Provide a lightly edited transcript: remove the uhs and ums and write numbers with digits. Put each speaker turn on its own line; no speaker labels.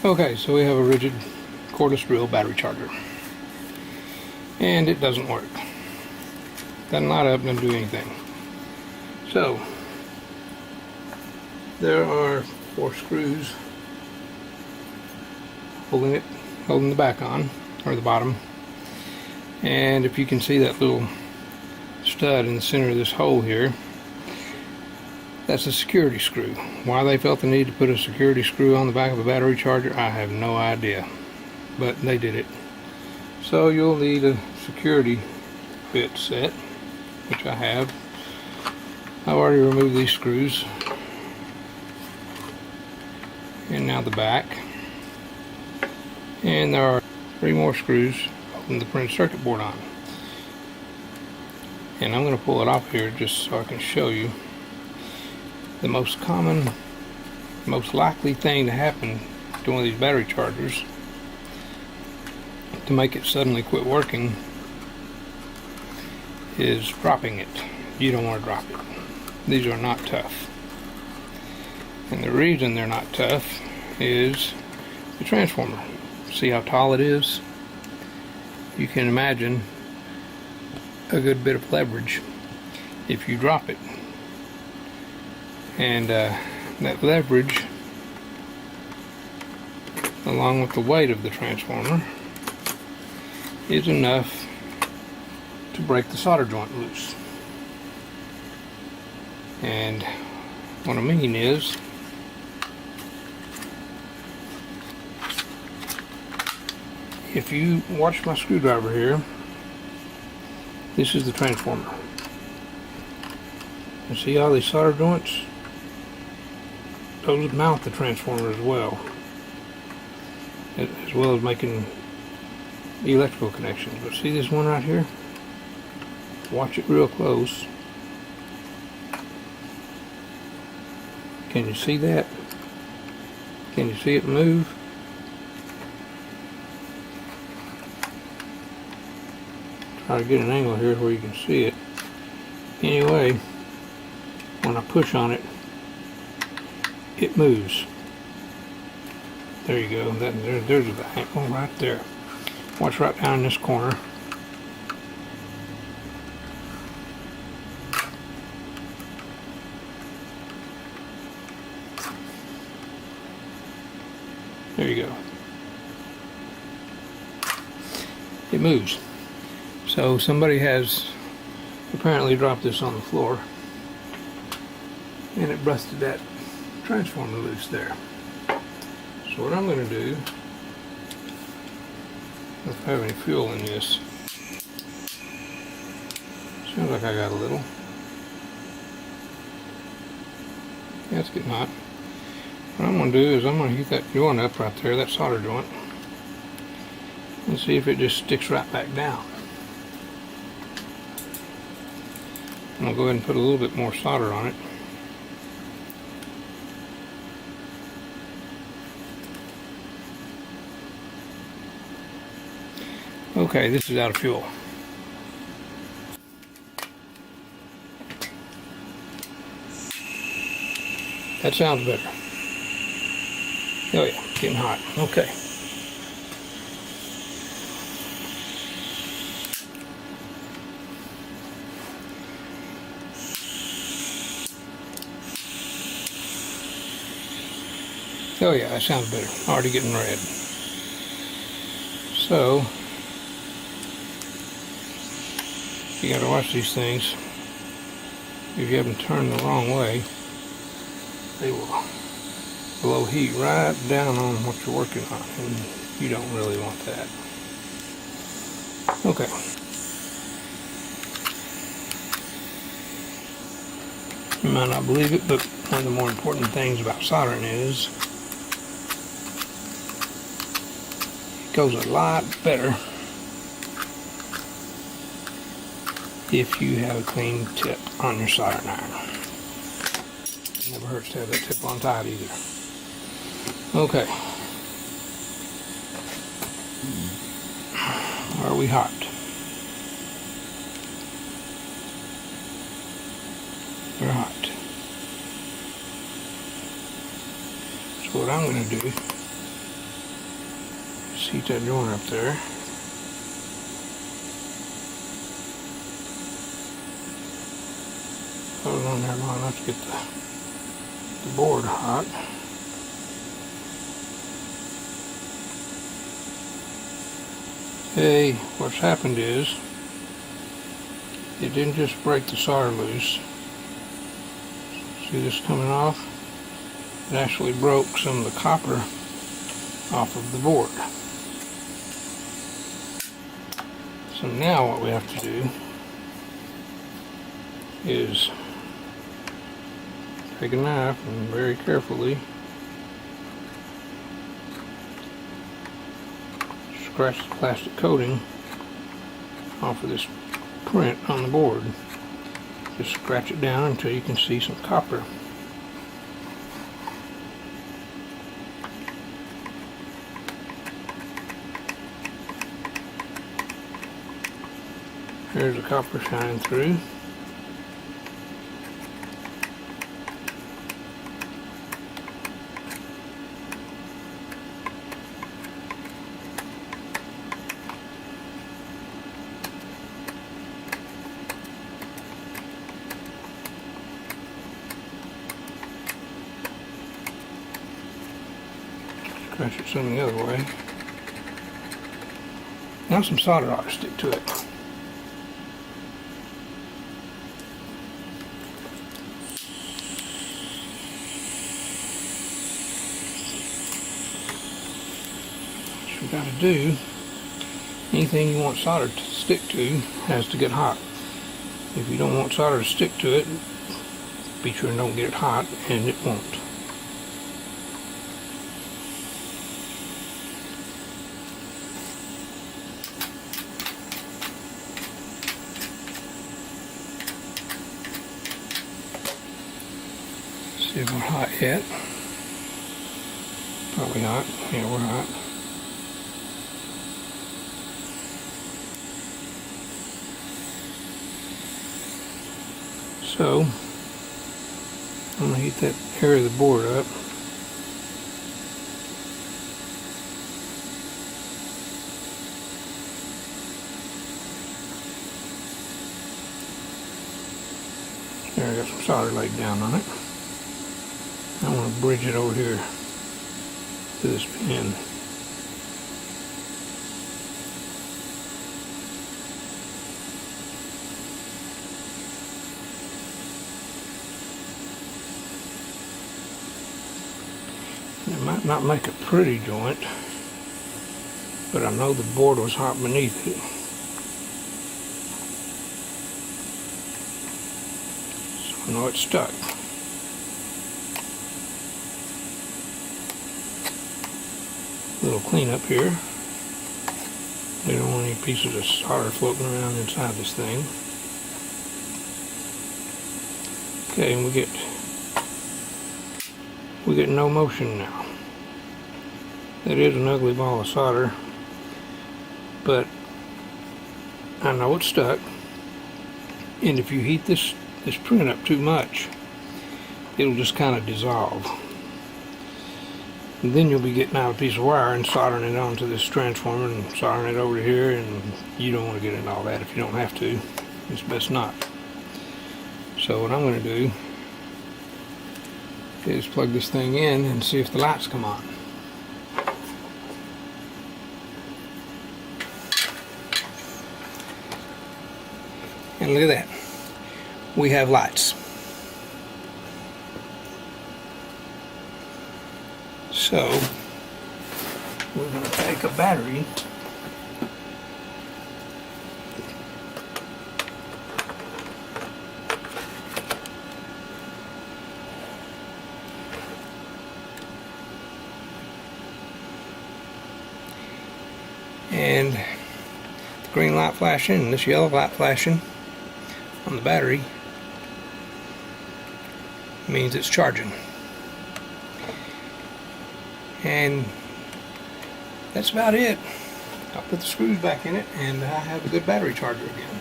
Okay, so we have a Ridgid cordless drill battery charger, and it doesn't work. Doesn't light up, doesn't do anything. So there are 4 screws holding the back on, or the bottom. And if you can see that little stud in the center of this hole here, that's a security screw. Why they felt the need to put a security screw on the back of a battery charger, I have no idea, but they did it. So you'll need a security bit set, which I have. I've already removed these screws, and now the back, and there are 3 more screws holding the printed circuit board on. And I'm going to pull it off here just so I can show you. The most common, most likely thing to happen to one of these battery chargers to make it suddenly quit working is dropping it. You don't want to drop it. These are not tough. And the reason they're not tough is the transformer. See how tall it is? You can imagine a good bit of leverage if you drop it. And that leverage, along with the weight of the transformer, is enough to break the solder joint loose. And what I mean is, if you watch my screwdriver here, this is the transformer. And see all these solder joints? Those mount the transformer as well as making electrical connections. But see this one right here? Watch it real close. Can you see that? Can you see it move? Try to get an angle here where you can see it. Anyway, when I push on it, it moves. There you go. There's the angle right there. Watch right down in this corner. There you go. It moves. So somebody has apparently dropped this on the floor, and it busted that transformer loose there. So what I'm going to do, if I have any fuel in this, sounds like I got a little. Yeah, it's getting hot. What I'm going to do is I'm going to heat that joint up right there, that solder joint, and see if it just sticks right back down. I'm going to go ahead and put a little bit more solder on it. Okay, this is out of fuel. That sounds better. Oh yeah, getting hot. Okay. Oh yeah, that sounds better. Already getting red. So, you gotta watch these things. If you have them turned the wrong way, they will blow heat right down on what you're working on, and you don't really want that. Okay. You might not believe it, but one of the more important things about soldering is it goes a lot better if you have a clean tip on your soldering iron. It never hurts to have that tip on tight either. Okay. Are we hot? We're hot. So what I'm going to do Let's heat that joint up there. Put it on there long enough to get the board hot. Okay, what's happened is it didn't just break the solder loose. See this coming off? It actually broke some of the copper off of the board. So now what we have to do is take a knife and very carefully scratch the plastic coating off of this print on the board. Just scratch it down until you can see some copper. There's the copper shining through. Scratch it some the other way. Now some solder ought to stick to it. What you gotta do, anything you want solder to stick to has to get hot. If you don't want solder to stick to it, be sure and don't get it hot, and it won't. See if we're hot yet. Probably hot. Yeah, we're hot. So, I'm going to heat that area of the board up. There, I got some solder laid down on it. I want to bridge it over here to this pin. It might not make a pretty joint, but I know the board was hot beneath it. So I know it's stuck. Little cleanup here. We don't want any pieces of solder floating around inside this thing. Okay, and we get no motion now. That is an ugly ball of solder, but I know it's stuck. And if you heat this print up too much, it'll just kind of dissolve. And then you'll be getting out a piece of wire and soldering it onto this transformer and soldering it over to here, and you don't want to get into all that if you don't have to. It's best not. So what I'm going to do is plug this thing in and see if the lights come on. And look at that. We have lights. So, we're going to take a battery and the green light flashing and this yellow light flashing on the battery means it's charging. And that's about it. I'll put the screws back in it and I have a good battery charger again.